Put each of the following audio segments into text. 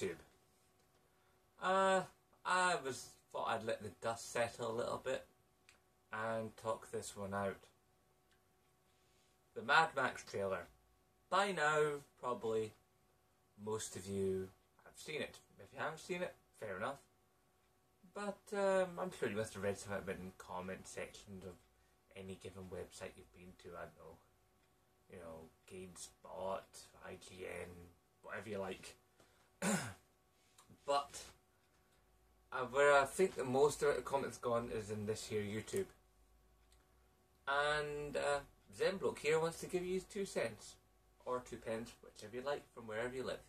YouTube. Thought I'd let the dust settle a little bit and talk this one out. The Mad Max trailer. By now, probably most of you have seen it. If you haven't seen it, fair enough. But I'm sure you must have read some of it in comment sections of any given website you've been to. I don't know. You know, GameSpot, IGN, whatever you like. But where I think the most of the comments gone is in this here YouTube. And Zembloke here wants to give you 2 cents. Or 2 pence, whichever you like, from wherever you live.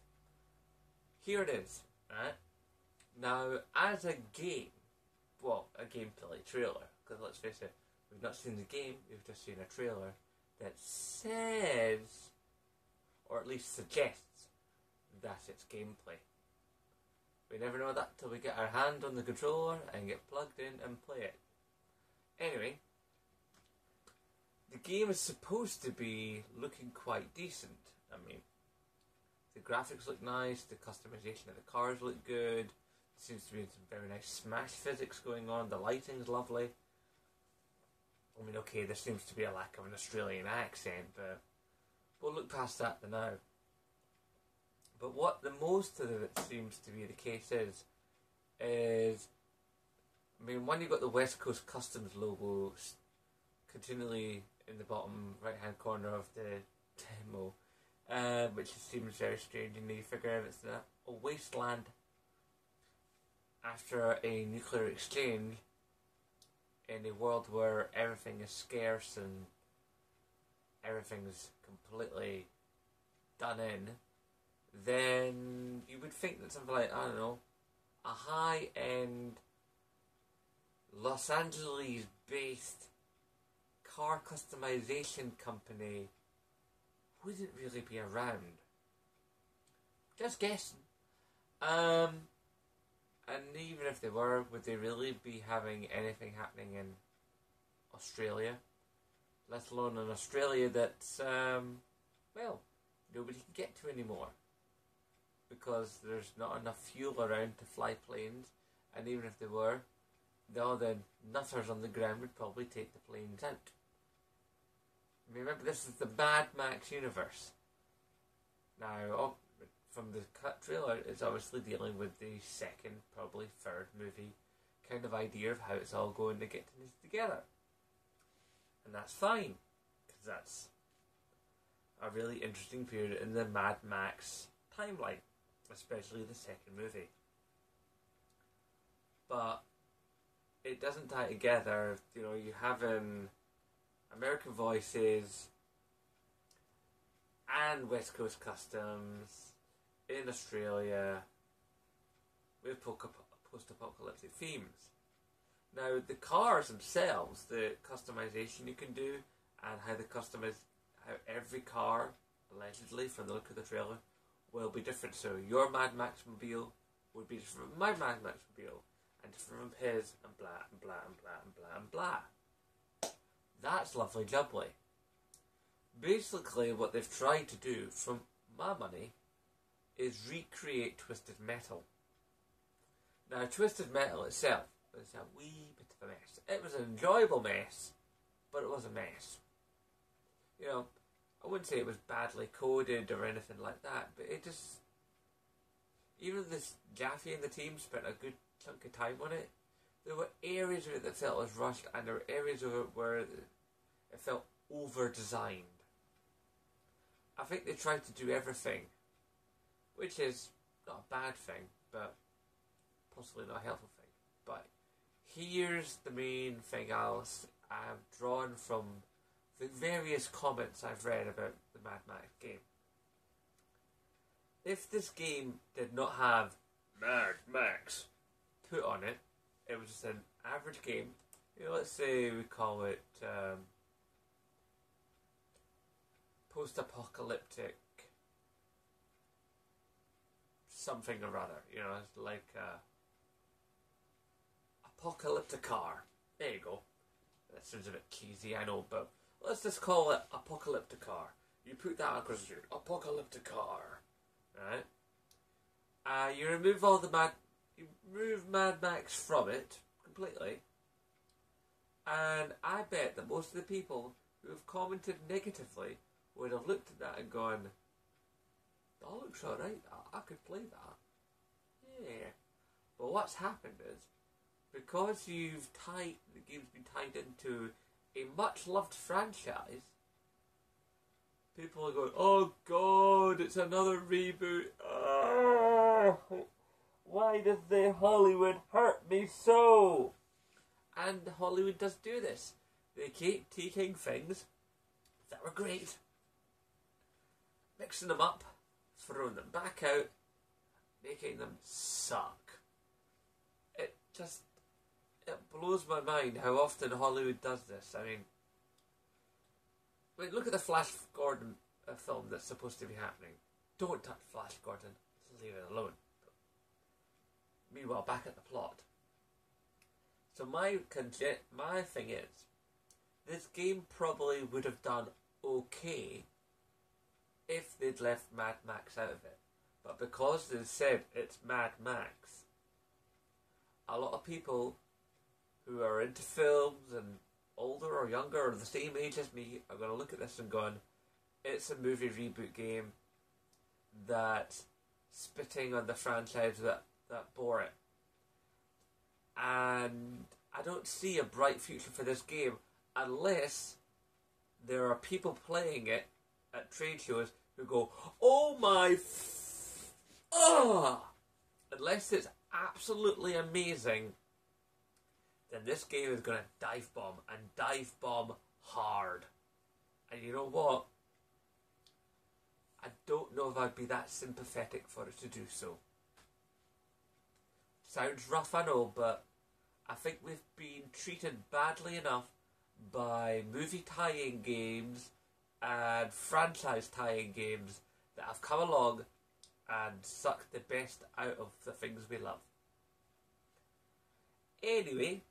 Here it is, right? Now, as a game, well, a gameplay trailer, because let's face it, we've not seen the game, we've just seen a trailer that says, or at least suggests, that it's gameplay. We never know that till we get our hand on the controller and get plugged in and play it. Anyway, the game is supposed to be looking quite decent. I mean, the graphics look nice, the customization of the cars look good, there seems to be some very nice smash physics going on, the lighting's lovely. I mean, okay, there seems to be a lack of an Australian accent, but we'll look past that for now. But what the most of it seems to be the case is, I mean, when you've got the West Coast Customs logo continually in the bottom right hand corner of the demo, which seems very strange, and you figure out it's a wasteland after a nuclear exchange in a world where everything is scarce and everything's completely done in. Then you would think that something like, I don't know, a high-end Los Angeles-based car customization company wouldn't really be around. Just guessing. And even if they were, would they really be having anything happening in Australia? Let alone in Australia that's, well, nobody can get to anymore. Because there's not enough fuel around to fly planes, and even if there were, all the nutters on the ground would probably take the planes out. I mean, remember, this is the Mad Max universe. Now, from the cut trailer, it's obviously dealing with the second, probably third movie kind of idea of how it's all going to get together. And that's fine, because that's a really interesting period in the Mad Max timeline. Especially the second movie. But it doesn't tie together. You know, you have American Voices and West Coast Customs in Australia with post-apocalyptic themes. Now, the cars themselves, the customization you can do, and how every car, allegedly, from the look of the trailer, will be different. So your Mad Max mobile would be different from my Mad Max mobile, and different from his, and blah, and blah, and blah, and blah, and blah. That's lovely jubbly. Basically, what they've tried to do, from my money, is recreate Twisted Metal. Now, Twisted Metal itself was a wee bit of a mess. It was an enjoyable mess, but it was a mess. You know, I wouldn't say it was badly coded or anything like that, but it just... Even this Jaffe and the team spent a good chunk of time on it. There were areas of it that felt as rushed, and there were areas of it where it felt over-designed. I think they tried to do everything, which is not a bad thing, but possibly not a helpful thing. But here's the main thing I've drawn from the various comments I've read about the Mad Max game. If this game did not have Mad Max put on it, it was just an average game. You know, let's say we call it post-apocalyptic something or other. You know, it's like apocalyptic car. There you go. That sounds a bit cheesy, I know, but let's just call it apocalyptic car. You put that across the street, apocalyptic car, right? You remove Mad Max from it completely, and I bet that most of the people who have commented negatively would have looked at that and gone, "That looks alright. I could play that." Yeah. But what's happened is, because the game's been tied into a much loved franchise, people are going, "Oh God, it's another reboot. Oh, why does the Hollywood hurt me so?" And Hollywood does do this. They keep taking things that were great, mixing them up, throwing them back out, making them suck. It blows my mind how often Hollywood does this. I mean, look at the Flash Gordon film that's supposed to be happening. Don't touch Flash Gordon. Just leave it alone. Meanwhile, back at the plot. So my thing is, this game probably would have done okay if they'd left Mad Max out of it. But because they said it's Mad Max, a lot of people who are into films and older or younger or the same age as me are going to look at this and going, it's a movie reboot game that's spitting on the franchise that bore it. And I don't see a bright future for this game unless there are people playing it at trade shows who go, "Oh my unless it's absolutely amazing, then this game is going to dive bomb hard. And you know what? I don't know if I'd be that sympathetic for it to do so. Sounds rough, I know, but I think we've been treated badly enough by movie tie-in games and franchise tie-in games that have come along and sucked the best out of the things we love. Anyway,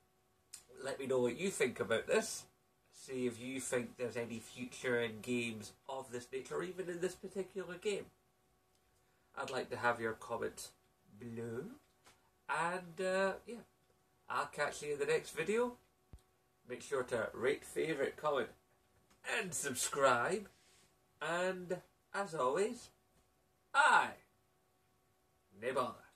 let me know what you think about this. See if you think there's any future in games of this nature, or even in this particular game. I'd like to have your comments below. And, yeah, I'll catch you in the next video. Make sure to rate, favourite, comment, and subscribe. And, as always, I never bother.